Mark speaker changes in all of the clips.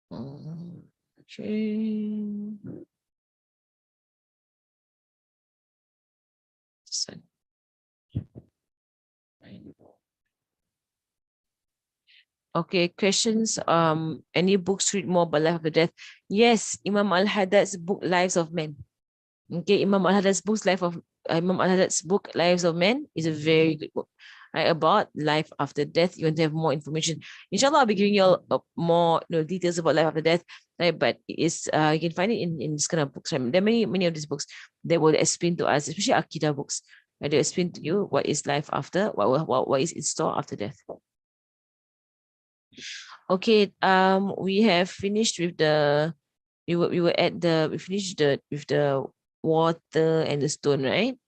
Speaker 1: Okay. Okay, questions. Any books read more about life after death? Yes, Imam Al-Haddad's book Lives of Men. Okay, Imam Al-Haddad's book Lives of Men is a very good book. Right, about life after death. You want to have more information. Inshallah, I'll be giving you all more details about life after death. Right, but it's you can find it in this kind of books. Right? There are many of these books that will explain to us, especially Akidah books. Right? They explain to you what is life after, what is in store after death. Okay, we have finished with the we finished with the water and the stone, right?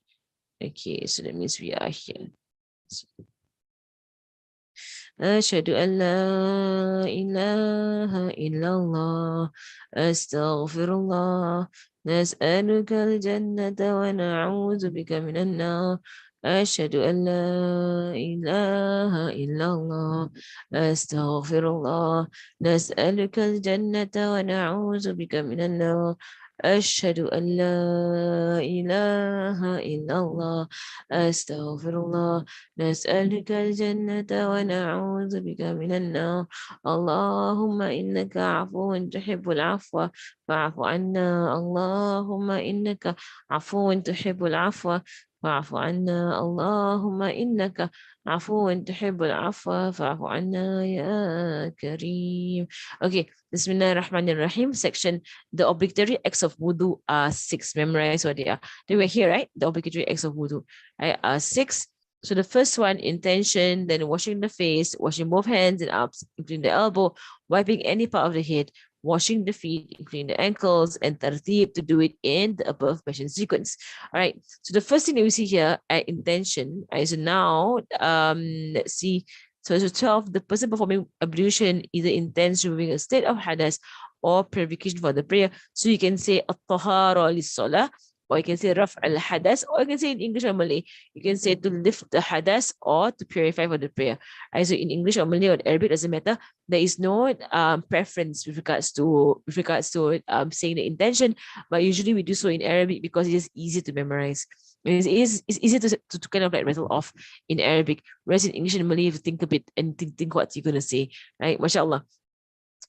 Speaker 1: Okay, so that means we are here. أشهد أن لا إله إلا الله أستغفر الله نسألك الجنة ونعوذ بك من النار أشهد أن لا إله إلا الله أستغفر الله نسألك الجنة ونعوذ بك من النار أشهد أن لا إله إلا الله أستغفر الله نسألك الجنة ونعوذ بك من النار اللهم إنك عفو تحب العفو فاعف عنا اللهم إنك عفو تحب العفو فاعف عنا اللهم إنك عفو تحب العفو فاعف عنا يا كريم. Okay, Bismillah ar-Rahman ar-Rahim section. The obligatory acts of wudu are 6. Memorize what they are. They were here, right? The obligatory acts of wudu are 6. So the first one, intention, then washing the face, washing both hands and arms, including the elbow, wiping any part of the head, washing the feet, including the ankles, and tartib to do it in the above mentioned sequence. All right. So the first thing that we see here, intention. So now, let's see. So 12, the person performing ablution either intends removing a state of hadas or purification for the prayer. So you can say at-tahara lis-salah, or you can say raf al-hadas, or you can say in English or Malay, you can say to lift the hadas or to purify for the prayer. So in English or Malay or Arabic, doesn't matter. There is no preference with regards to saying the intention, but usually we do so in Arabic because it is easy to memorize. It's easy to kind of like rattle off in Arabic, whereas in English and Malay, you have to think a bit and think what you're gonna say, right? MashaAllah.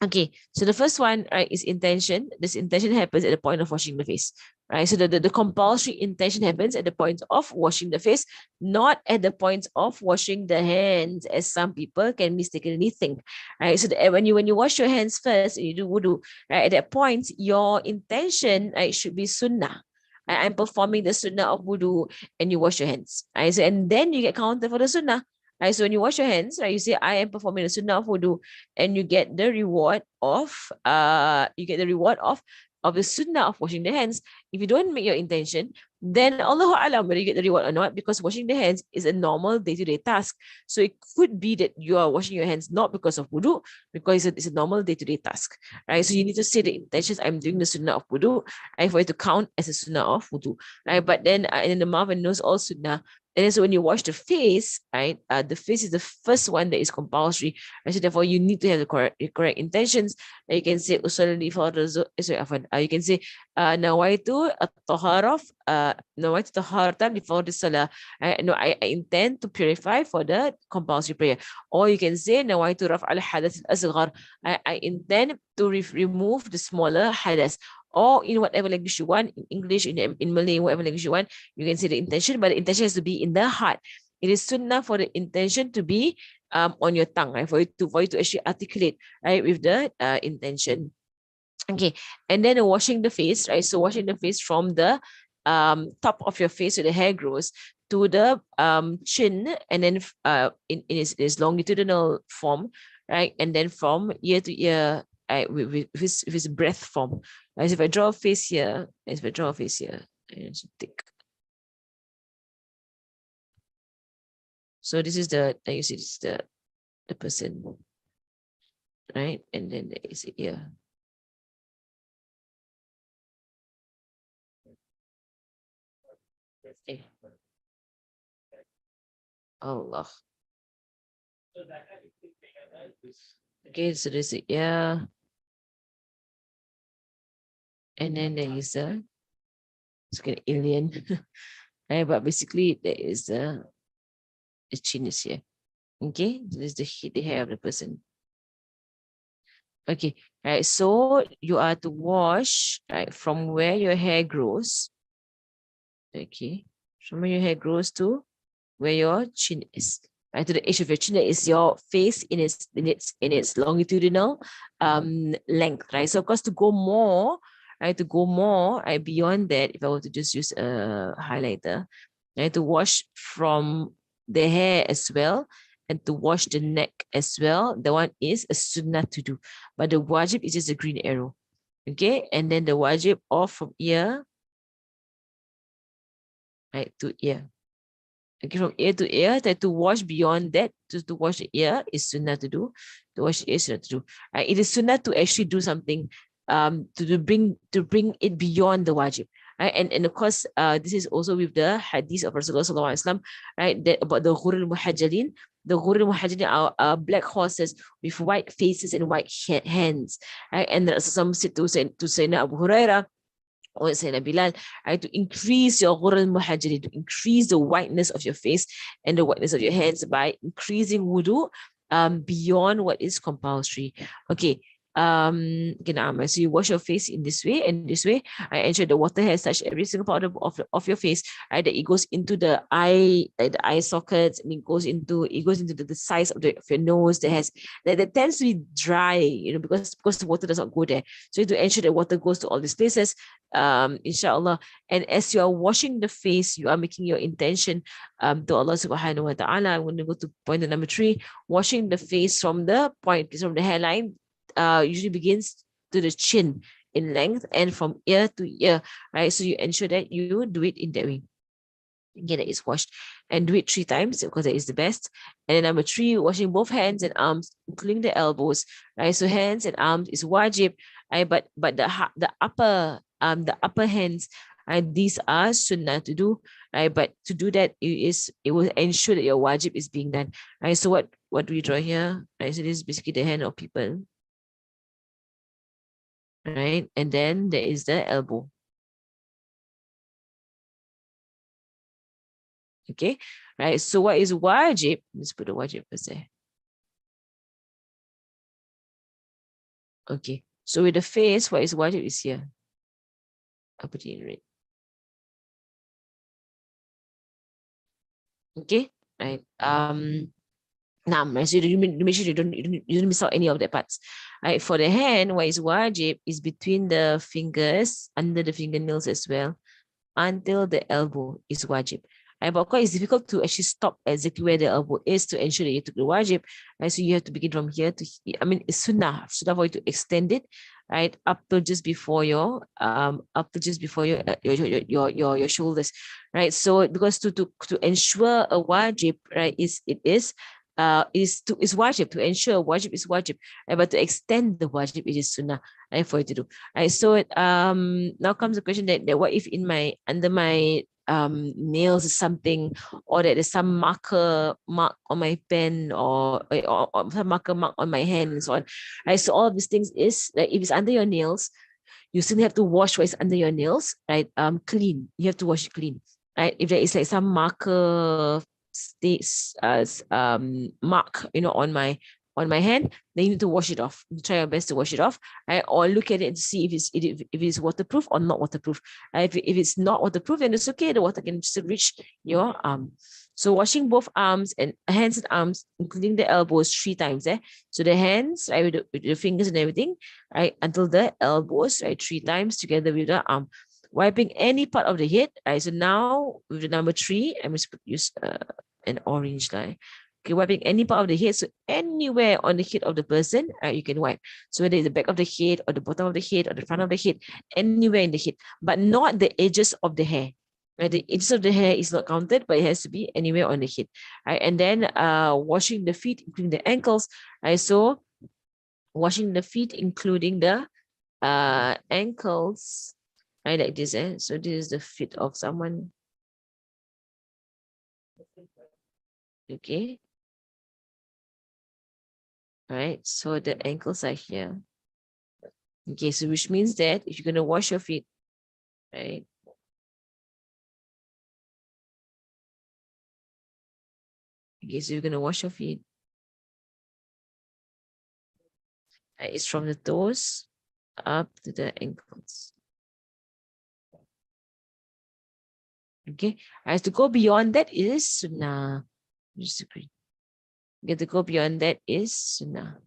Speaker 1: Okay, so the first one, right, is intention. This intention happens at the point of washing the face, right? So the compulsory intention happens at the point of washing the face, not at the point of washing the hands, as some people can mistakenly think, right? So when you wash your hands first and you do wudu, right, at that point, your intention, right, should be sunnah. I'm performing the sunnah of wudu, and you wash your hands, right? So, and then you get counted for the sunnah. Right, so when you wash your hands, right, you say, I am performing the sunnah of wudu, and you get the reward of the sunnah of washing the hands. If you don't make your intention, then Allahu Alam whether you get the reward or not, because washing the hands is a normal day-to-day task. So it could be that you are washing your hands not because of wudu, because it's a normal day-to-day task, right? So you need to say the intentions, I'm doing the sunnah of wudu, right, for it to count as a sunnah of wudu, right? But then and then the mouth and nose all sunnah. And then so when you wash the face, right, the face is the first one that is compulsory. Right? So therefore, you need to have the correct intentions. You can say usalli you can say nawaitu at-taharaf nawaitu taharatan before the salah. No, I intend to purify for the compulsory prayer. Or you can say nawaitu raf al hadath al-asghar. I intend to remove the smaller hadath. Or in whatever language you want, in English, in Malay, whatever language you want, you can say the intention, but the intention has to be in the heart. It is sunnah for the intention to be on your tongue, right? For you to actually articulate, right, with the intention. Okay, and then washing the face, right? So washing the face from the top of your face where the hair grows to the chin, and then in its longitudinal form, right? And then from ear to ear, right, with his breath form. As if I draw a face here, as if I draw a face here, and tick. So this is you see, this is the person, right? And then there is a ear. Okay. Allah. Okay, so this is ear. And then there is a, it's an alien. Right, but basically there is the chin is here. Okay, this is the hair of the person. Okay, right. So you are to wash right from where your hair grows. Okay, from where your hair grows to where your chin is. Right to the edge of your chin, that is your face in its longitudinal length, right? So of course to go more, right, beyond that, if I were to just use a highlighter, right, to wash from the hair as well and to wash the neck as well, the one is a sunnah to do. But the wajib is just a green arrow. Okay, and then the wajib off from ear, right, to ear. Okay, from ear to ear, that to wash beyond that, to wash the ear is sunnah to do. To wash the ear is sunnah to do. Right? It is sunnah to actually do something to bring it beyond the wajib. Right? And of course, this is also with the hadith of Rasulullah Sallallahu Alaihi Wasallam, right? That about the ghurul muhajjalin. The ghurul muhajjalin are black horses with white faces and white hands. Right? And some said to Sayyidina Abu Hurairah, or Sayyidina Bilal, right, to increase your ghurr al-muhajjali, to increase the whiteness of your face and the whiteness of your hands by increasing wudu beyond what is compulsory. Okay. So you wash your face in this way, and this way I ensure the water has touched every single part of your face, right? That it goes into the eye sockets, and it goes into the size of your nose, that tends to be dry, because the water does not go there. So you have to ensure that water goes to all these places, inshallah. And as you are washing the face, you are making your intention to Allah subhanahu wa ta'ala. I'm going to go to point number 3, washing the face from the hairline, usually begins to the chin in length and from ear to ear, right? So you ensure that you do it in that way. Get it is washed and do it 3 times because that is the best. And then number 3, washing both hands and arms, including the elbows, right? So hands and arms is wajib, right? But the upper hands, right? These are sunnah to do, right? But to do that, it will ensure that your wajib is being done, right? So what do we draw here, right? So this is basically the hand of people, right? And then there is the elbow. Okay, right? So what is wajib? Let's put the wajib first there. Okay, so with the face, what is wajib is here. I'll put it in red. Okay, right. So you make sure you don't miss out any of the parts. Right. For the hand, what is wajib is between the fingers, under the fingernails as well, until the elbow is wajib. Right, but of course, it's difficult to actually stop exactly where the elbow is to ensure that you took the wajib. Right, so you have to begin from here to here. I mean, it's sunnah for you to extend it, right, up to just before your your shoulders, right. So because to ensure a wajib, right, is wajib to ensure wajib is wajib, right? But to extend the wajib, it is sunnah, right, for you to do. Right. So now comes the question that what if under my nails is something, or that there's some mark on my pen, or some mark on my hand and so on. Right. So all of these things is like if it's under your nails, you still have to wash what is under your nails, right? Clean. You have to wash it clean. Right. If there is like some marker states as mark, on my hand, then you need to wash it off. You try your best to wash it off, right? Or look at it to see if it's waterproof or not waterproof. If it's not waterproof, then it's okay. The water can still reach your arm. So washing both hands and arms, including the elbows, 3 times. So the hands, right, with the fingers and everything, right, until the elbows, right, 3 times together with the arm. Wiping any part of the head, right? So now with the number 3, I'm going to use an orange line. Okay, wiping any part of the head, so anywhere on the head of the person, you can wipe. So whether it's the back of the head or the bottom of the head or the front of the head, anywhere in the head, but not the edges of the hair. Right, the edges of the hair is not counted, but it has to be anywhere on the head. Right, and then washing the feet, including the ankles. Right, so washing the feet, including the ankles. Right, like this. So this is the feet of someone. Okay. Right, so the ankles are here. Okay, so which means that if you're going to wash your feet, right? Okay, so you're going to wash your feet. It's from the toes up to the ankles. Okay, as to go beyond that is sunnah. Disagree. Okay, to go beyond that is sunnah.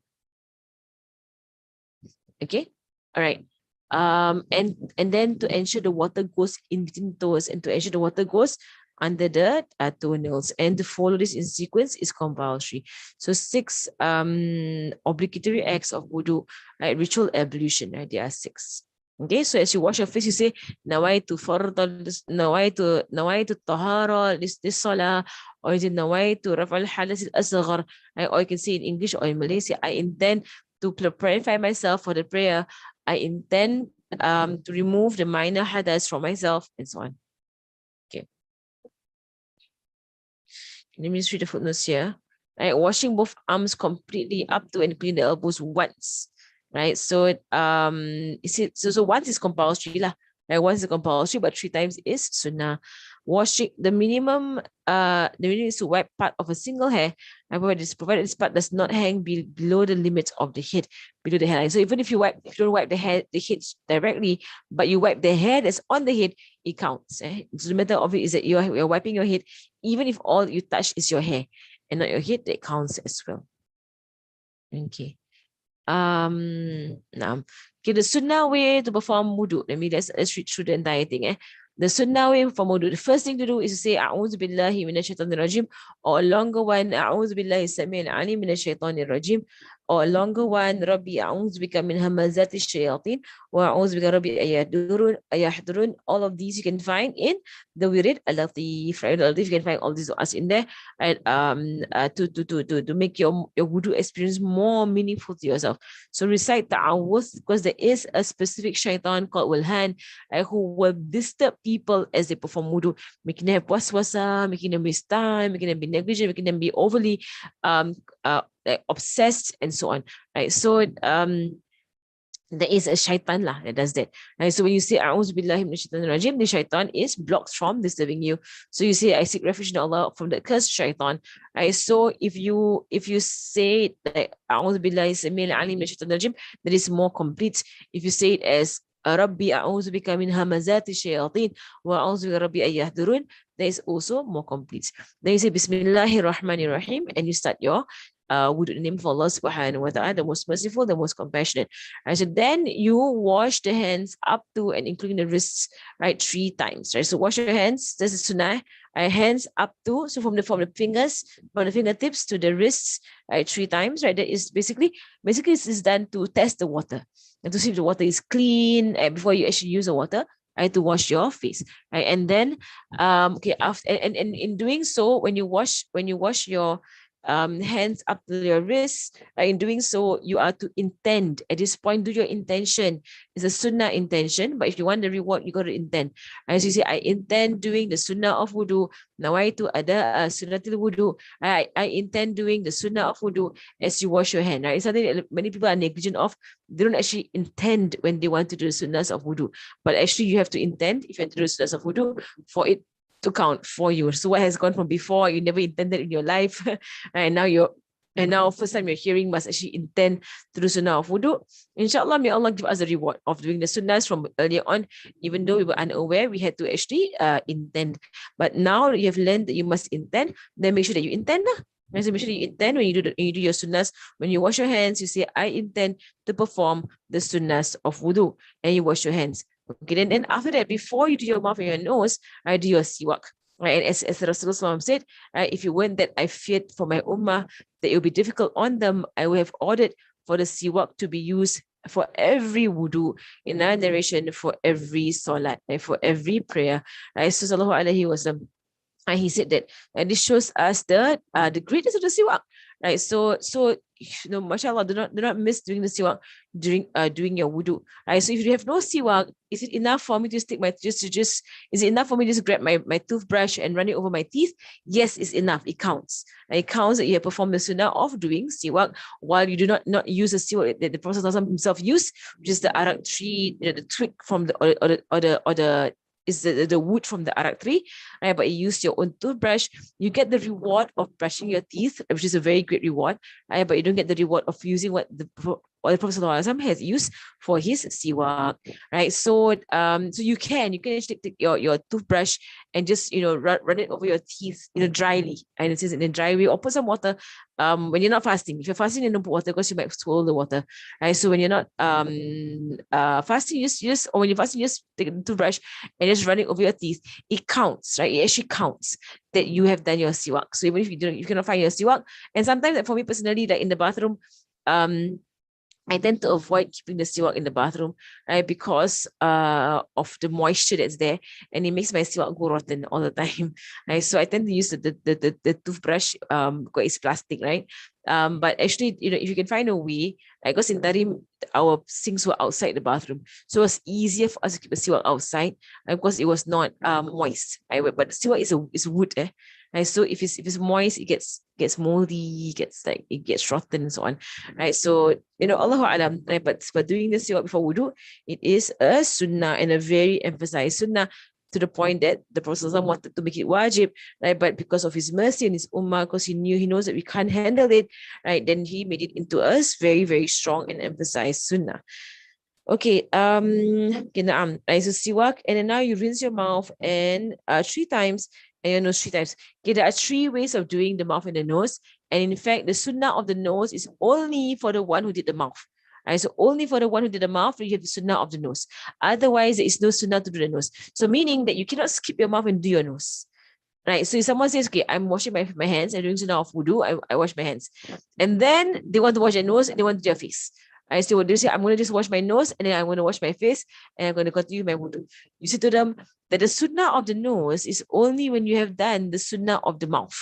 Speaker 1: Okay, all right. And then to ensure the water goes in between toes and to ensure the water goes under the toenails, and to follow this in sequence is compulsory. So 6 obligatory acts of wudu, right? Ritual ablution, right? There are 6. Okay, so as you wash your face, you say nawaitu fardal, nawaitu tahara, this salah, or is it nawaitu rafal hadas al asghar, or you can say in English or in Malaysia, I intend to purify myself for the prayer. I intend to remove the minor hadas from myself, and so on. Okay. Let me just read the footnotes here. Right, washing both arms completely up to and including the elbows once. Right, so so once is compulsory lah. Right, once is compulsory, but 3 times is sunnah. Washing the minimum is to wipe part of a single hair, and provided this part does not hang below the limits of the head, below the hairline. So even if you don't wipe the head directly, but you wipe the hair that's on the head, it counts. So the matter of it is that you're wiping your head, even if all you touch is your hair and not your head, that counts as well. Okay. Now, okay, the sunnah way to perform wudu. Let's read through the entire thing. The sunnah way for wudu. The first thing to do is to say A'udhu billahi minash shaitanir rajim, or a longer one, A'udhu billahi sami'il alim minash shaitanir rajim, or a longer one, Rabbi A'udhu bika min hamazati shayatin, wa A'udhu bika Rabbi ayahdurun. All of these you can find in the Wirid Al-Latif, right? Al-Latif, you can find all these us in there, and to make your wudu experience more meaningful to yourself. So recite ta'awuz, because there is a specific shaitan called Wilhan, who will disturb people as they perform wudu, making them have waswasa, making them waste time, making them be negligent, making them be overly obsessed, and so on. Right. So there is a shaitan lah that does that. Right? So when you say A'udhu billahi minash shaitanir rajim, the shaitan is blocked from disturbing you. So you say, I seek refuge in Allah from the cursed shaitan. Right? So if you say like A'udhu billahi samil alim minash shaitanir rajim, that is more complete. If you say it as Rabbi A'udhu bika min hamazati shayatin wa A'udhu bika Rabbi ayahdurun, that is also more complete. Then you say Bismillahir Rahmanir Rahim, and you start your wudu, the name of Allah subhanahu wa ta'ala, the most merciful, the most compassionate. Right, so then you wash the hands up to and including the wrists, right, 3 times. Right, so wash your hands. This is sunnah. Hands up to, so from the fingers, from the fingertips to the wrists, right, 3 times. Right, that is basically this is done to test the water and to see if the water is clean before you actually use the water. Right, to wash your face. Right, and then okay, after and in doing so, when you wash your hands up to your wrists. In doing so, you are to intend. At this point, do your intention. It's a sunnah intention, but if you want the reward, you got to intend. As you say, I intend doing the sunnah of wudu. Nawaitu ada sunnatul wudu. I intend doing the sunnah of wudu as you wash your hand. Right? It's something that many people are negligent of. They don't actually intend when they want to do the sunnahs of wudu. But actually, you have to intend, if you want to do the sunnahs of wudu, for it to count for you. So what has gone from before, you never intended in your life, and now first time you're hearing must actually intend to do sunnah of wudu. Inshallah, may Allah give us a reward of doing the sunnahs from earlier on. Even though we were unaware, we had to actually intend. But now you have learned that you must intend, then make sure that you intend. So make sure you intend when you do your sunnahs. When you wash your hands, you say, I intend to perform the sunnahs of wudu, and you wash your hands. Okay, then after that, before you do your mouth and your nose, I do your siwak. Right, and as Rasulullah said, if you weren't that I feared for my ummah that it will be difficult on them, I would have ordered for the siwak to be used for every wudu, in our narration, for every salat, for every prayer. So sallallahu alaihi wasallam, he said that, and this shows us the greatness of the siwak. right? So mashallah, do not miss doing the siwak during doing your wudu, right? So if you have no siwak, is it enough for me to stick my is it enough for me to just grab my toothbrush and run it over my teeth? Yes, it's enough. It counts. Right? It counts that you have performed the sunnah of doing siwak while you do not use a siwak that the Prophet himself used, which is the arak tree, the twig from the or the is the wood from the arak tree, right? But you use your own toothbrush, you get the reward of brushing your teeth, which is a very great reward, right? But you don't get the reward of using what the Prophet ﷺ has used for his siwak, right? So you can actually take your toothbrush and just run it over your teeth dryly, and it is in a dry way, or put some water when you're not fasting. If you're fasting, you don't put water because you might swallow the water, right? So when you're not fasting, you just or when you're fasting, you just take the toothbrush and just run it over your teeth. It counts, right? It actually counts that you have done your siwak. So even if you cannot find your siwak, and sometimes, like for me personally, like in the bathroom, I tend to avoid keeping the siwak in the bathroom, right? Because of the moisture that's there, and it makes my siwak go rotten all the time, right? So I tend to use the toothbrush because it's plastic, right? But actually, if you can find a way, like because in Tarim, our sinks were outside the bathroom, so it was easier for us to keep the siwak outside, right? Because it was not moist, right? But the siwak is wood, right? So if it's moist, it gets moldy, it gets rotten and so on, right? So Allahu Alam, right? But doing this siwak before wudu, it is a sunnah, and a very emphasized sunnah, to the point that the Prophet ﷺ wanted to make it wajib, right? But because of his mercy and his ummah, because he knows that we can't handle it, right? Then he made it into us very, very strong and emphasized sunnah. Okay, right, so siwak, and then now you rinse your mouth and 3 times, and your nose 3 times. Okay, there are 3 ways of doing the mouth and the nose, and in fact, the sunnah of the nose is only for the one who did the mouth. Right, so only for the one who did the mouth, you have the sunnah of the nose. Otherwise, there is no sunnah to do the nose. So meaning that you cannot skip your mouth and do your nose. Right. So if someone says, okay, I'm washing my hands, I'm doing sunnah of wudu, I wash my hands. And then they want to wash their nose and they want to do their face. I say, what do you say? I'm going to just wash my nose and then I'm going to wash my face and I'm going to continue my wudu. You say to them that the sunnah of the nose is only when you have done the sunnah of the mouth.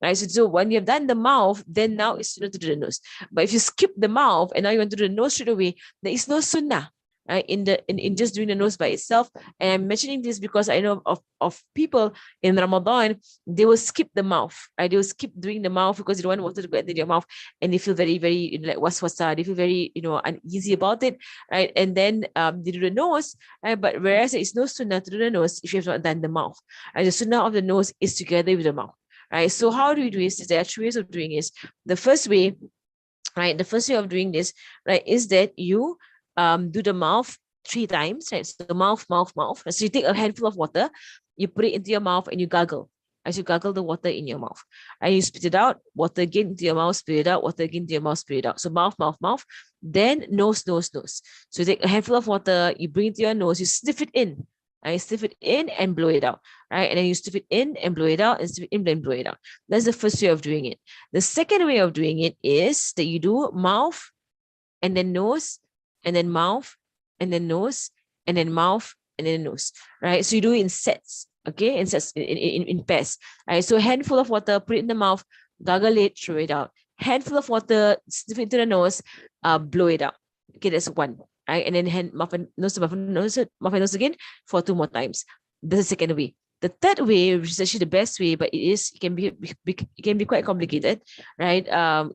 Speaker 1: Right? So when you have done the mouth, then now it's sunnah to do the nose. But if you skip the mouth and now you want to do the nose straight away, there is no sunnah, right, in just doing the nose by itself. And I'm mentioning this because I know of people in Ramadan, they will skip the mouth, right? They will skip doing the mouth because they don't want water to go into their mouth, and they feel very, very like waswasa. They feel very uneasy about it, right? And then they do the nose, right? But whereas there is no sunnah to do the nose if you have not done the mouth, right? The sunnah of the nose is together with the mouth, right? So how do we do this? There are 3 ways of doing this. The first way, right? The first way of doing this, right, is that you do the mouth 3 times, right? So the mouth, mouth, mouth. So you take a handful of water, you put it into your mouth and you gargle. As you gargle the water in your mouth, and you spit it out, water again into your mouth, spit it out, water again into your mouth, spit it out. So mouth, mouth, mouth. Then nose, nose, nose. So you take a handful of water, you bring it to your nose, you sniff it in. I sniff it in and blow it out, right? And then you sniff it in and blow it out, and sniff it in and blow it out. That's the first way of doing it. The second way of doing it is that you do mouth and then nose and then mouth and then nose and then mouth and then nose, right? So you do it in sets, okay? In sets, in pairs, right? So a handful of water, put it in the mouth, gargle it, throw it out. Handful of water, sniff it into the nose, blow it out. Okay, that's one, right? And then mouth and nose, mouth and nose again for 2 more times. That's the second way. The third way, which is actually the best way, but it can be quite complicated, right?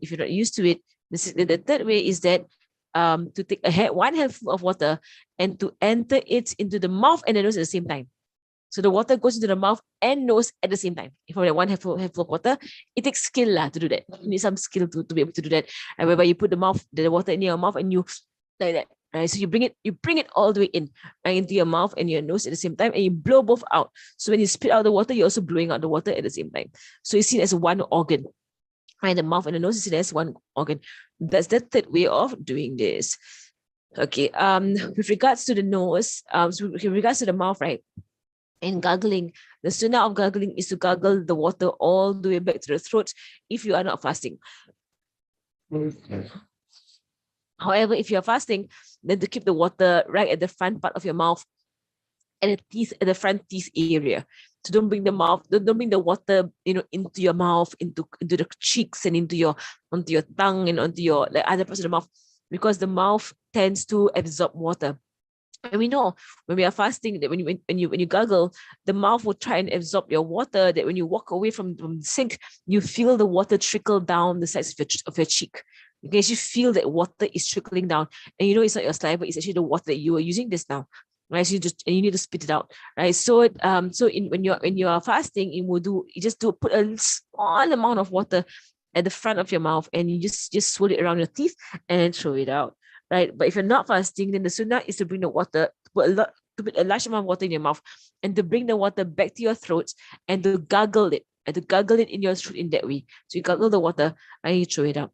Speaker 1: If you're not used to it, the third way is that to take one handful of water and to enter it into the mouth and the nose at the same time. So the water goes into the mouth and nose at the same time. If you have one handful of water, it takes skill to do that. You need some skill to be able to do that. And whereby you put the water in your mouth and you like that. Right? So you bring it all the way in, right, into your mouth and your nose at the same time, and you blow both out. So when you spit out the water, you're also blowing out the water at the same time. So it's seen as one organ. Right? The mouth and the nose is seen as one organ. That's the third way of doing this. Okay. With regards to the nose, so with regards to the mouth, right? In gargling, the sunnah of gargling is to gargle the water all the way back to the throat if you are not fasting. However, if you're fasting, then to keep the water right at the front part of your mouth, at the front teeth area. So don't bring the mouth, don't bring the water, into your mouth, into the cheeks and onto your tongue and onto your like other parts of the mouth, because the mouth tends to absorb water. And we know when we are fasting that when you gargle, the mouth will try and absorb your water. That when you walk away from the sink, you feel the water trickle down the sides of your cheek. You can actually feel that water is trickling down, and it's not your saliva; it's actually the water that you are using this now. Right, so you need to spit it out, right? So when you are fasting in wudu, you just put a small amount of water at the front of your mouth, and you just swirl it around your teeth and then throw it out, right? But if you're not fasting, then the sunnah is to bring the water, to put a large amount of water in your mouth, and to bring the water back to your throat, and to gargle it, in your throat in that way. So you gargle the water and you throw it out.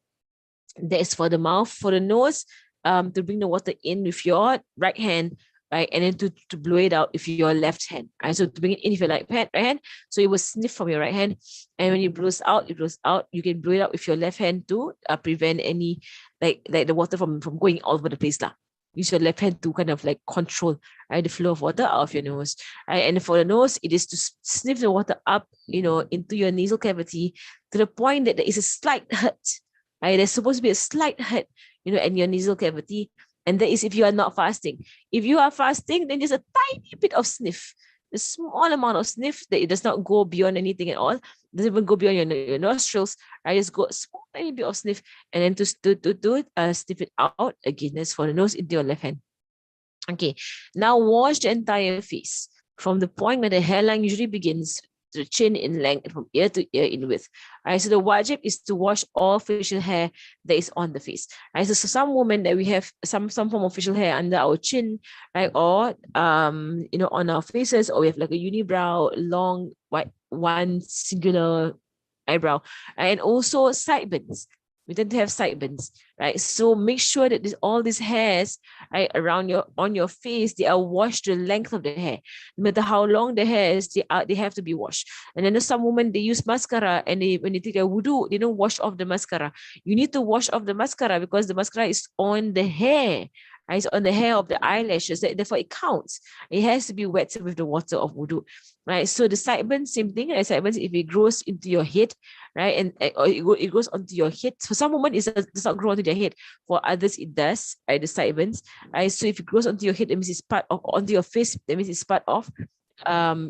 Speaker 1: That is for the mouth. For the nose, to bring the water in with your right hand, right, and then to blow it out with your left hand, right? So to bring it in with your right hand, so you will sniff from your right hand, and when it blows out, You can blow it out with your left hand to prevent any like the water from going all over the place lah. Use your left hand to kind of like control, right, the flow of water out of your nose, right? And for the nose, it is to sniff the water up, into your nasal cavity to the point that there is a slight hurt. Right? There's supposed to be a slight hurt, in your nasal cavity. And that is if you are not fasting. If you are fasting, then there's a tiny bit of sniff, a small amount of sniff that it does not go beyond anything at all. It doesn't even go beyond your nostrils. Right? Just go a small tiny bit of sniff, and then to sniff it out again. That's for the nose into your left hand. Okay, now wash the entire face from the point where the hairline usually begins to the chin in length, and from ear to ear in width. All right, so the wajib is to wash all facial hair that is on the face. Right, so some women that we have some form of facial hair under our chin, right, or on our faces, or we have like a unibrow, long white one singular eyebrow, and also sideburns. We tend to have sideburns, right? So make sure that all these hairs, right, on your face, they are washed to the length of the hair. No matter how long the hair is, they have to be washed. And then there's some women, they use mascara, and when they take their wudu, they don't wash off the mascara. You need to wash off the mascara because the mascara is on the hair. Right? It's on the hair of the eyelashes. Therefore, it counts. It has to be wet with the water of wudu. Right? So the sideburns, same thing. Right? Sideburns, if it grows into your head, right, and or it goes onto your head. For some women, it does not grow onto their head. For others, it does. Right? The sideburns. Right? So if it grows onto your head, that means it's part of onto your face. That means it's part of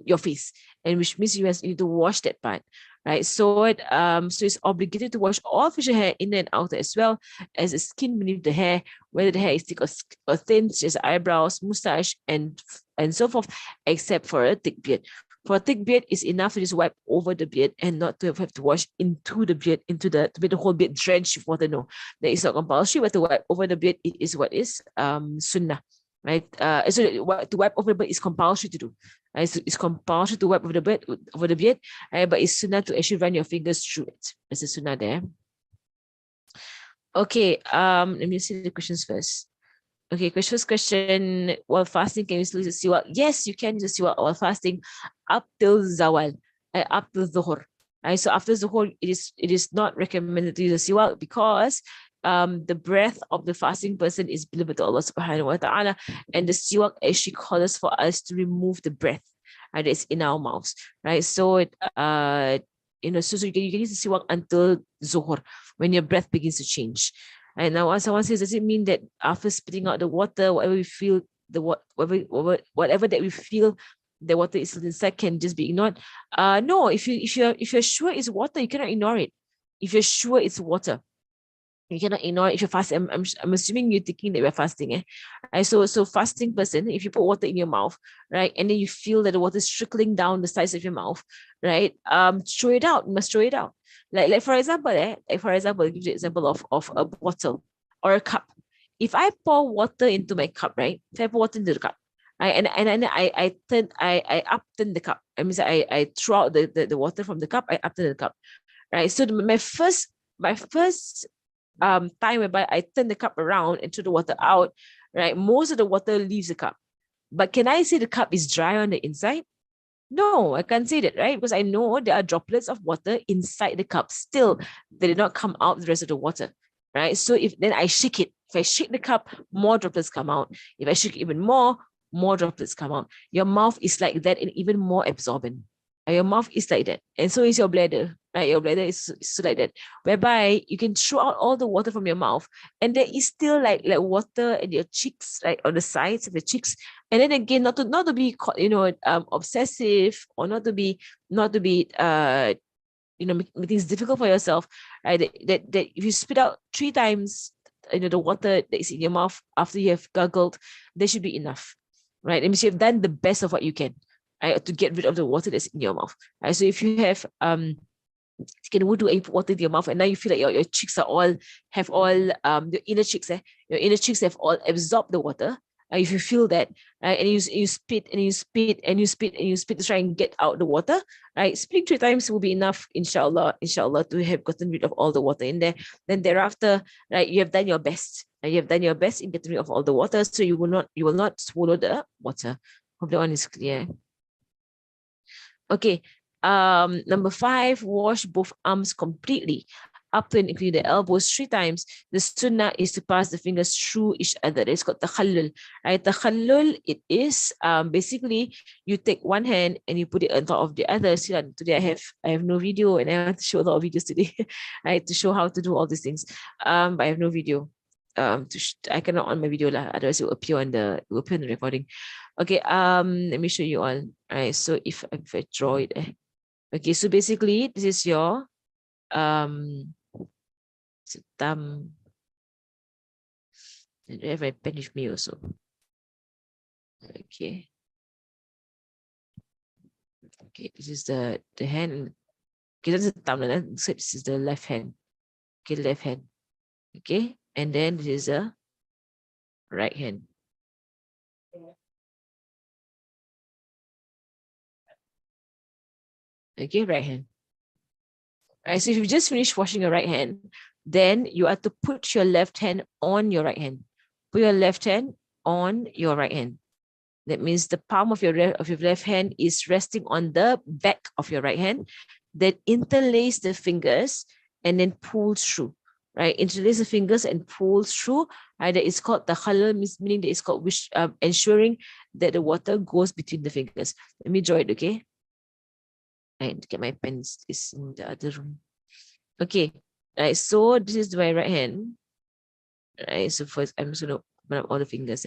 Speaker 1: your face, and which means you need to wash that part. Right, so it's obligated to wash all facial hair in and out, as well as the skin beneath the hair, whether the hair is thick or thin, such as eyebrows, mustache, and so forth, except for a thick beard. For a thick beard, it's enough to just wipe over the beard and not to have to wash into the beard, to make the whole beard drenched with water. No, that is not compulsory, but to wipe over the beard, it is what is sunnah. Right, so to wipe over the beard is compulsory to do. Right? So it's compulsory to wipe over the beard, right? But it's sunnah to actually run your fingers through it. There's a sunnah there. Okay, let me see the questions first. Okay, first question, while fasting, can you still use the siwak? Yes, you can use the siwak while fasting up till zawal, up till zuhur. Right? So after zuhur, it is not recommended to use the siwak because the breath of the fasting person is beloved to Allah subhanahu wa ta'ala, and the siwak actually calls for us to remove the breath that is in our mouths, right? So so you can use the siwak until zuhur, when your breath begins to change. And now someone says, does it mean that after spitting out the water, whatever we feel, whatever that we feel, the water is inside can just be ignored? No, if you're sure it's water, you cannot ignore it. If you're sure it's water, you cannot ignore it. If you're fasting, I'm assuming you're thinking that we're fasting, right? So fasting person, if you put water in your mouth, right, and then you feel that the water is trickling down the sides of your mouth, right, throw it out. You must throw it out. Like for example, I'll give you an example of a bottle or a cup. If I pour water into my cup, right, if I pour water into the cup, right, and I upturn the cup. I mean, I throw out the water from the cup, I upturn the cup, right. So my first time whereby I turn the cup around and throw the water out, right, most of the water leaves the cup. But can I say the cup is dry on the inside? No, I can't say that, right? Because I know there are droplets of water inside the cup still. They did not come out the rest of the water, right? So if then I shake it, if I shake the cup, more droplets come out. If I shake it even more droplets come out. Your mouth is like that and even more absorbent. Your mouth is like that, and so is your bladder, right? Your bladder is like that, whereby you can throw out all the water from your mouth, and there is still like water in your cheeks, like on the sides of the cheeks. And then again, not to be obsessive, or not to be make things difficult for yourself, right? That if you spit out 3 times, the water that is in your mouth after you have gargled, there should be enough, right? That means you have done the best of what you can, right, to get rid of the water that's in your mouth, right? So if you have taken wudu and you put water in your mouth, and now you feel like your cheeks have all your inner cheeks, your inner cheeks have all absorbed the water. If you feel that, right, and you spit and you spit and you spit and you spit to try and get out the water, right? Spitting 3 times will be enough, inshallah, to have gotten rid of all the water in there. Then thereafter, right, you have done your best. You have done your best in getting rid of all the water, so you will not swallow the water. Hope that one is clear. Okay. Number 5, wash both arms completely, up to and including the elbows 3 times. The sunnah is to pass the fingers through each other. It's called takhallul. Right? Takhallul, it is basically you take one hand and you put it on top of the other. See, today I have no video, and I want to show a lot of videos today, right, to show how to do all these things. But I have no video. I cannot on my video lah, otherwise it will appear on the recording. Okay, let me show you all. All right, so if I draw it, okay, so basically this is your thumb. I have my pen with me also. Okay. Okay, this is the hand. Okay, that's the thumb. So this is the left hand. Okay, left hand. Okay, and then this is the right hand. Okay, right hand. Right, so if you just finished washing your right hand, then you have to put your left hand on your right hand. Put your left hand on your right hand. That means the palm of your left hand is resting on the back of your right hand. Then interlace the fingers and then pull through. Right, interlace the fingers and pull through. Right, that is called the halal, meaning that it's called ensuring that the water goes between the fingers. Let me draw it, okay? And get my pens is in the other room. Okay, right. So this is my right hand. Right. So first, I'm just gonna open up all the fingers.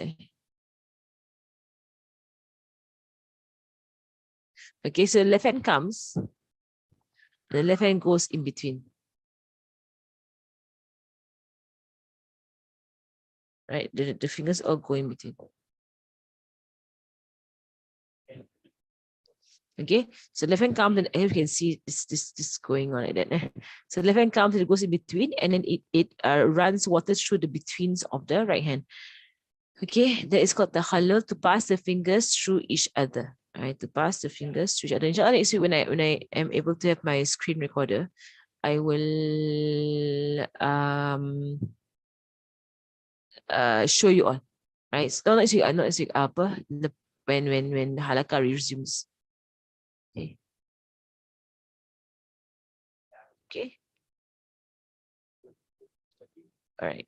Speaker 1: Okay, so the left hand comes. The left hand goes in between. Right. The fingers all go in between. Okay, so left hand comes, and you can see this going on like that. So left hand comes and it goes in between, and then it runs water through the betweens of the right hand. Okay, that is called the halal, to pass the fingers through each other. Right, to pass the fingers through each other. Inshallah, next week when I am able to have my screen recorder, I will show you all. Right, so not next week, when halakha resumes. Okay. Okay. All right.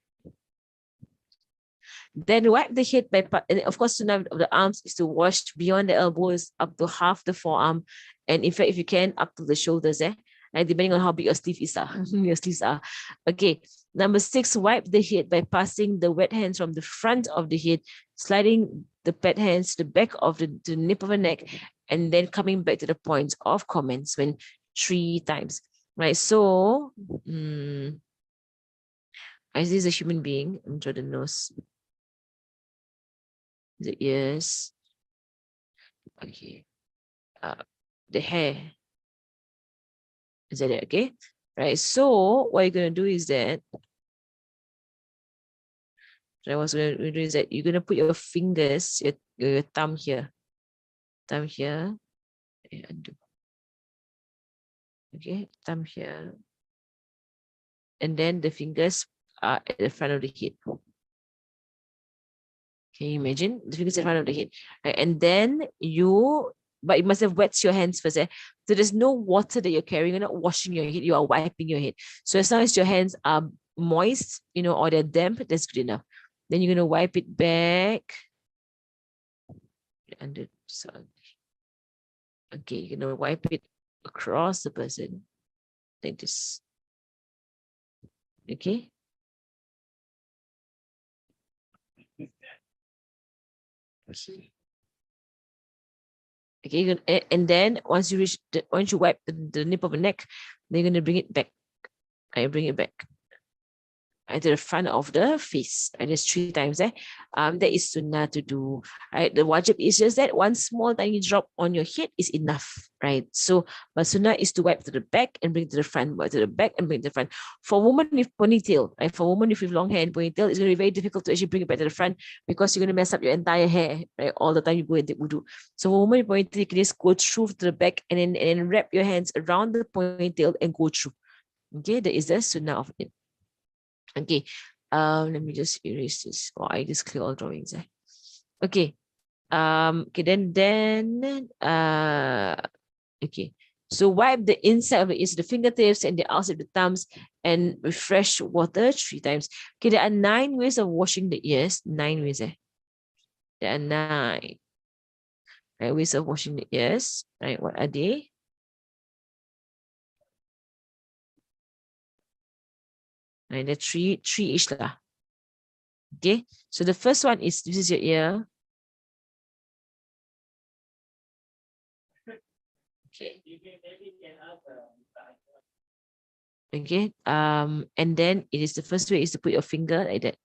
Speaker 1: Then wipe the head by part, and of course, sunnah of the arms is to wash beyond the elbows up to half the forearm, and in fact, if you can, up to the shoulders, depending on how big your sleeves are. Your sleeves are. Okay. Number 6, wipe the head by passing the wet hands from the front of the head, sliding the wet hands to the back of the nape of the neck, and then coming back to the points of commencement 3 times. Right. So, as this is a human being, I'm draw the nose, the ears, okay, the hair. Is that it? Okay. Right. So what you're gonna do is that you're gonna put your fingers, your thumb here. Okay, thumb here. And then the fingers are at the front of the head. Can you imagine? The fingers in front of the head. Right? And then but you must have wet your hands first. So there's no water that you're carrying. You're not washing your head. You are wiping your head. So as long as your hands are moist, or they're damp, that's good enough. Then you're going to wipe it back. Okay, you're gonna wipe it across the person like this. Okay. Okay, and then once you reach once you wipe the nape of the neck, then you're gonna bring it back. I bring it back to the front of the face. And it's 3 times. That is sunnah to do. Right. The wajib is just that one small tiny drop on your head is enough. Right. So but sunnah is to wipe to the back and bring to the front, wipe to the back and bring to the front. For women with ponytail, right? For women with long hair and ponytail, it's going to be very difficult to actually bring it back to the front because you're going to mess up your entire hair, right? All the time you go and take wudu. So for women with ponytail, you can just go through to the back and then wrap your hands around the ponytail and go through. Okay, that is the sunnah of it. Okay, let me just erase this. Oh, I just clear all drawings. Okay. Okay, okay. So wipe the inside of the ears, the fingertips and the outside of the thumbs, and with fresh water 3 times. Okay, there are 9 ways of washing the ears. 9 ways. There are 9 ways of washing the ears. Right? What are they? Right, there are three each lah. Okay. So the first one is this is your ear. Okay. Okay. And then it is the first way is to put your finger like that.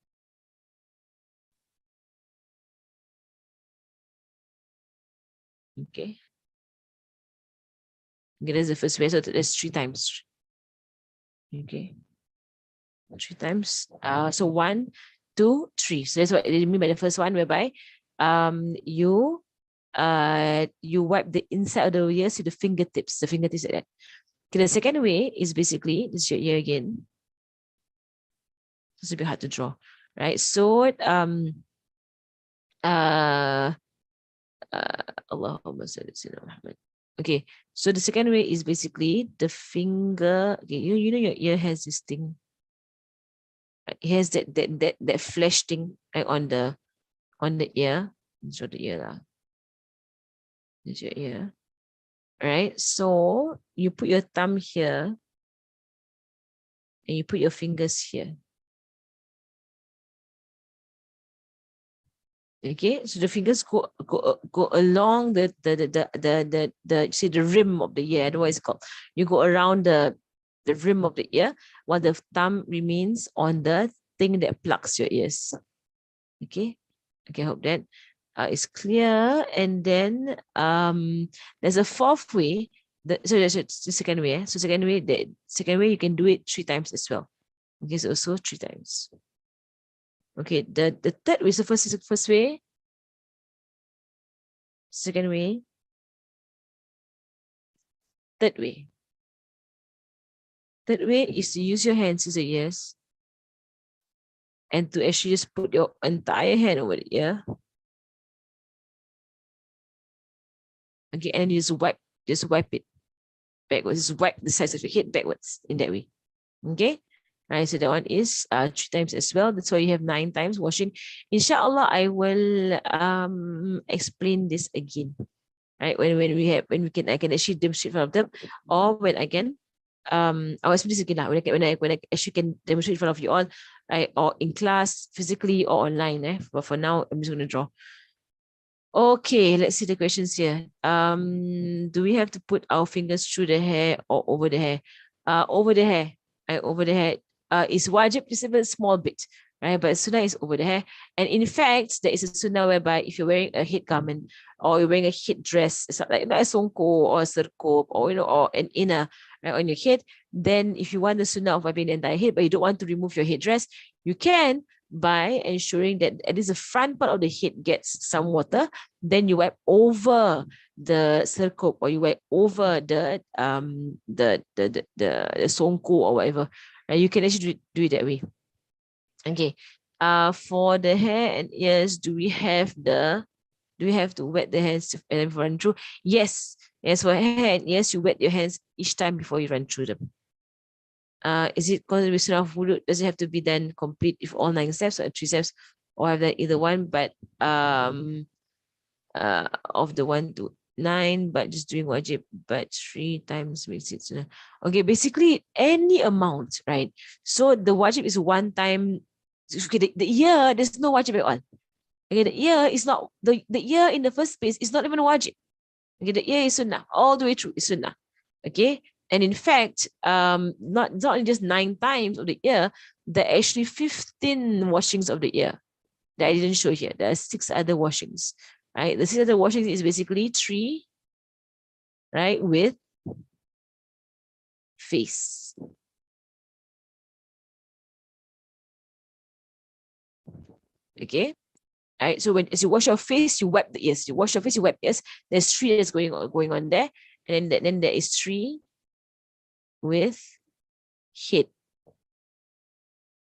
Speaker 1: Okay. Okay, that's the first way. So that's 3 times. Okay. 3 times. So 1, 2, 3. So that's what they mean by the first one, whereby you wipe the inside of the ears with the fingertips like that. Okay, the second way is basically this is your ear again. It's a bit hard to draw, right? So Allahumma salli ala Muhammad. Okay, so the second way is basically the finger. Okay, you know your ear has this thing. It has that flesh thing right on the ear. Show the ear lah. There's your ear. Right. So you put your thumb here and you put your fingers here. Okay, so the fingers go along the say the rim of the ear. I don't know what it's called. You go around the rim of the ear while the thumb remains on the thing that plugs your ears. Okay, I hope that is clear. And then there's a fourth way. So that's the second way. So second way you can do it 3 times as well. Okay, so also 3 times. Okay, the third way, so first is the first way, second way, third way. Third way is to use your hands as a ears and to actually just put your entire hand over the ear. Okay, and you just wipe it backwards. Just wipe the sides of your head backwards in that way. Okay. Right, so that one is 3 times as well. That's why you have 9 times washing. Inshallah, I will explain this again. Right, when we can I can actually demonstrate for them, or when I can I'll explain this again when I actually can demonstrate in front of you all, right, or in class physically or online. But for now, I'm just gonna draw. Okay, let's see the questions here. Do we have to put our fingers through the hair or over the hair? Over the hair. Over the hair. Is wajib just a small bit, right? But sunnah is over the hair. And in fact, there is a sunnah whereby if you're wearing a head garment or you're wearing a head dress, it's like a songko or a serkop or or an inner, right, on your head, then if you want the sunnah of wiping the entire head, but you don't want to remove your headdress, you can, by ensuring that at least the front part of the head gets some water. Then you wipe over the serkop or you wipe over the songko or whatever. You can actually do it that way. Okay. For the hair and ears, do we have to wet the hands and run through? Yes. Yes, for hair and ears, you wet your hands each time before you run through them. Is it considered of wudu? Does it have to be done complete with all 9 steps or 3 steps, or have done either one? But of the one to 9, but just doing wajib, but 3 times makes it sunnah. Okay, basically any amount, right? So the wajib is 1 time. Okay, the year, there's no wajib at all. Okay, the year is not, the year in the first place is not even wajib. Okay, the year is sunnah, all the way through is sunnah. Okay, and in fact, not only just 9 times of the year, there are actually 15 washings of the year that I didn't show here. There are 6 other washings, right? The 6 other washings is basically 3, right, with face. Okay, all right. So when as you wash your face, you wipe the ears. You wash your face, you wipe ears. There's 3 that's going on there, and then there is 3 with head.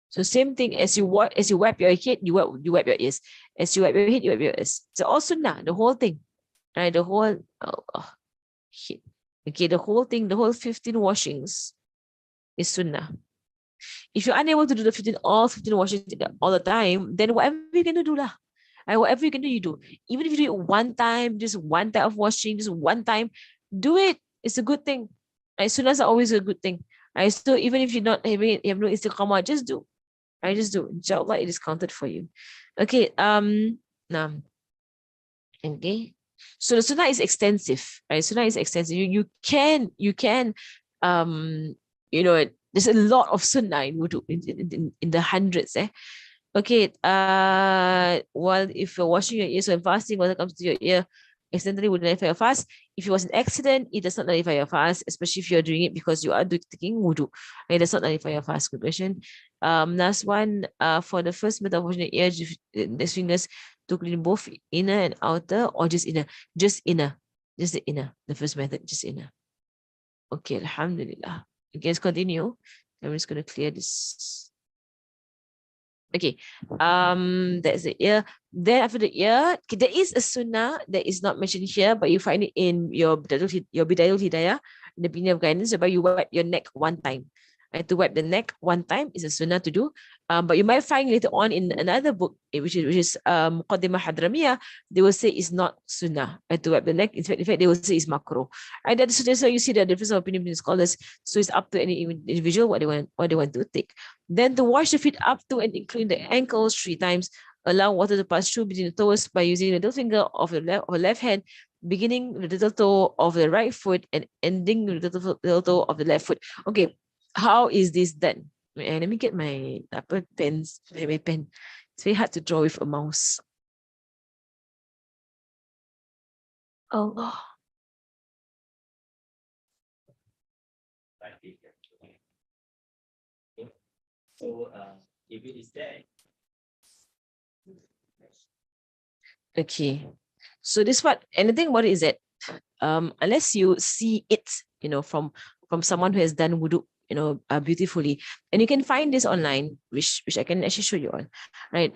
Speaker 1: So same thing as you wipe your head, you wipe your ears. As you wipe your head, you wipe your ears. So all sunnah, the whole thing, right? The whole head. Okay, the whole thing, the whole 15 washings is sunnah. If you're unable to do the 15 washings all the time, then whatever you can do lah. Whatever you can do, you do. Even if you do it one time, just one time of washing, just one time, do it. It's a good thing. Right? Sunnahs are always a good thing. Right? So even if you're not having it, you have no istiqamah, just do. Right? Just do. Inshallah, it is counted for you. Okay. Now. Okay. So the sunnah is extensive, right? Sunnah is extensive. You can you know, there's a lot of sunnah in wudu in the hundreds. Okay. While if you're washing your ears when fasting, when it comes to your ear, accidentally would nullify your fast. If it was an accident, it does not nullify your fast, especially if you're doing it because you are taking wudu. It does not nullify your fast. Good question. Last one, for the first method of washing the ear, the fingers to clean both inner and outer, or just inner? Just inner. Just the inner. The first method, just inner. Okay, alhamdulillah. Okay, let's continue. I'm just going to clear this. Okay, that's the ear. Then after the ear, okay, there is a sunnah that is not mentioned here, but you find it in your Bidayul Hidayah, in the beginning of guidance, whereby you wipe your neck 1 time. And to wipe the neck 1 time is a sunnah to do. But you might find later on in another book, which is Muqaddimah Hadramiyah, they will say it's not sunnah to wipe the neck. In fact, they will say it's makruh. And that's so you see the difference of opinion between scholars. So it's up to any individual what they want to take. Then to wash the feet up to and including the ankles 3 times. Allow water to pass through between the toes by using the middle finger of the left hand, beginning with the little toe of the right foot and ending with the little toe of the left foot. Okay, how is this done? Let me get my pens, my pen. It's very hard to draw with a mouse. Allah. So if it is there. Okay. So this part, anything about it is that unless you see it, you know, from someone who has done wudu, you know, beautifully, and you can find this online, which I can actually show you all, right?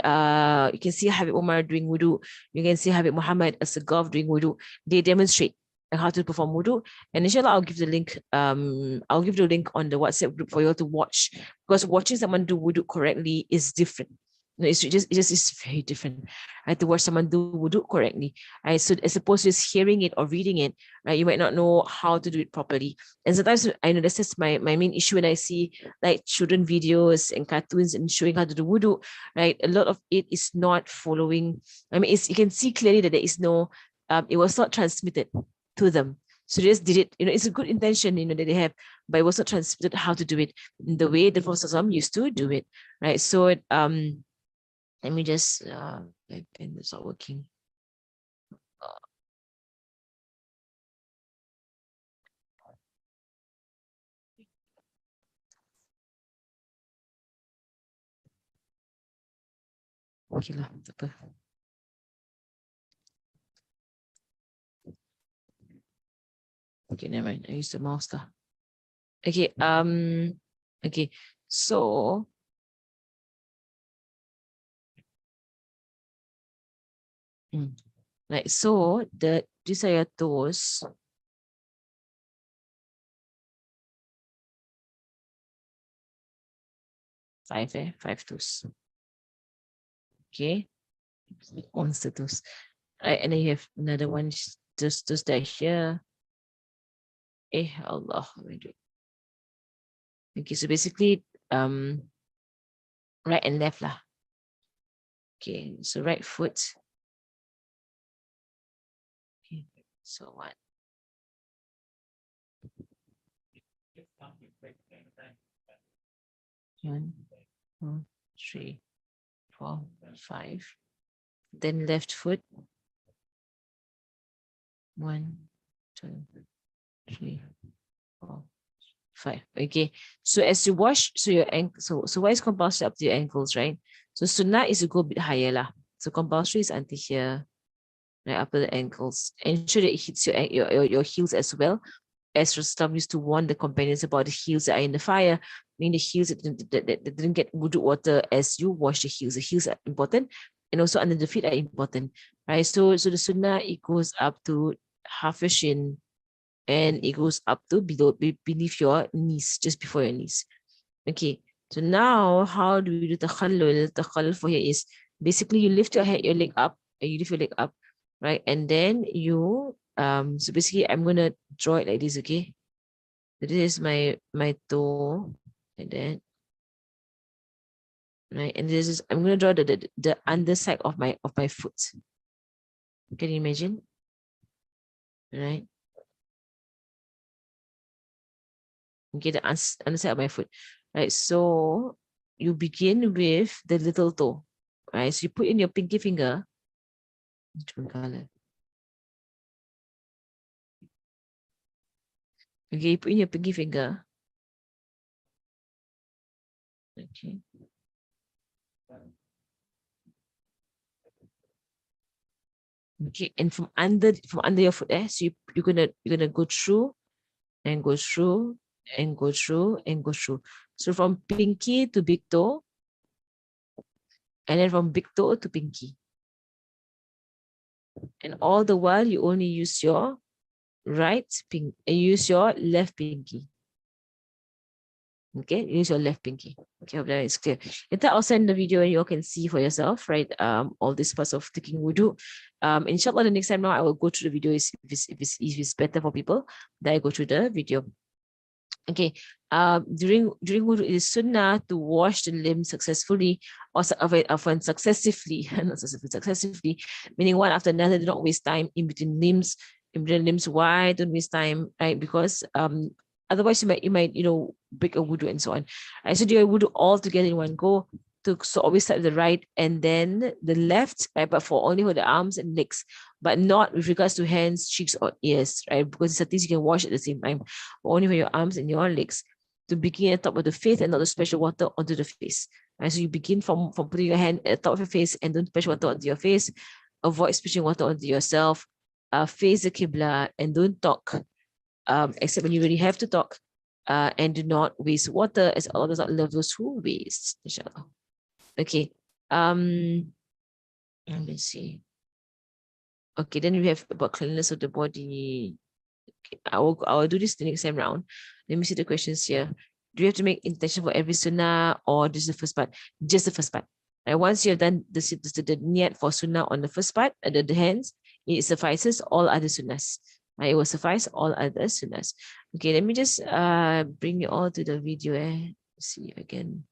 Speaker 1: You can see Habib Umar doing wudu. You can see Habib Muhammad as-Sagaf doing wudu. They demonstrate how to perform wudu, and inshallah I'll give the link. I'll give the link on the WhatsApp group for you all to watch, because watching someone do wudu correctly is different. No, it's just it's very different. I had to watch someone do wudu correctly. Right? So as opposed to just hearing it or reading it, right, you might not know how to do it properly. And sometimes I know this is my main issue when I see like children videos and cartoons and showing how to do wudu, right? A lot of it is not following. I mean, you can see clearly that there is no, it was not transmitted to them. So they just did it, you know, it's a good intention, you know, that they have, but it was not transmitted how to do it in the way the Prophet used to do it, right? So let me just, my pen is not working. Okay lah, tak apa. Okay, never mind. I use the mouse lah. Okay, okay. So right, so these are your toes. 5 toes. Okay. Monster toes. Right, and then you have another one just that here. Allah. Okay, so basically right and left lah. Okay, so right foot. Okay, so what? 1, 2, 3, 4, 5. Then left foot. 1, 2, 3, 4, 5. Okay. So as you wash, so your ankle, so why is compulsory up to your ankles, right? So sunnah is to go a bit higher lah. So compulsory is until here, right, up to the ankles. Ensure that it hits your heels as well. As Rustam used to warn the companions about the heels that are in the fire, meaning the heels that didn't get wudu water as you wash the heels. The heels are important, and also under the feet are important, right? So the sunnah, it goes up to half your shin, and it goes up to beneath your knees, just before your knees. Okay, so now how do we do takhallul? Takhallul for here is basically you lift your head, your leg up, and you lift your leg up, right? And then you so basically I'm gonna draw it like this, okay? So this is my toe, like that. Right, and this is I'm gonna draw the underside of my foot. Can you imagine? Right. Okay, the underside of my foot. Right. So you begin with the little toe. Right. So you put in your pinky finger. Different color. Okay, you put in your pinky finger. Okay. Okay, and from under your foot, so you're gonna go through and go through and go through and go through. So from pinky to big toe, and then from big toe to pinky. And all the while you only use your right pinky and use your left pinky. Okay, use your left pinky. Okay, hope that is clear. Later I'll send the video and you all can see for yourself, right? All these parts of taking wudu. Inshallah, the next time now I will go through the video if it's better for people. Then I go through the video. Okay. During wudu, it is sunnah to wash the limbs successfully or often successively, not successively, meaning one after another. Do not waste time in between limbs. Why don't waste time, right? Because otherwise you might break a wudu and so on. Right? So do your wudu all together in one go. So always start with the right and then the left, right? But only for the arms and legs, but not with regards to hands, cheeks, or ears, right? Because it's things you can wash at the same time, only for your arms and your legs. To begin at the top of the face and not to splash water onto the face. Right? So you begin from putting your hand at the top of your face and don't splash water onto your face. Avoid splashing water onto yourself. Face the Qibla and don't talk, except when you really have to talk. And do not waste water, as Allah does not love those who waste. Inshallah. Okay. Let me see. Okay, then we have about cleanliness of the body. Okay, I will do this the next time round. Let me see the questions here. Do you have to make intention for every sunnah or just the first part? Just the first part. And once you have done the niyat for sunnah on the first part, the hands, it suffices all other sunnahs. It will suffice all other sunnahs. Okay, let me just bring you all to the video. See again.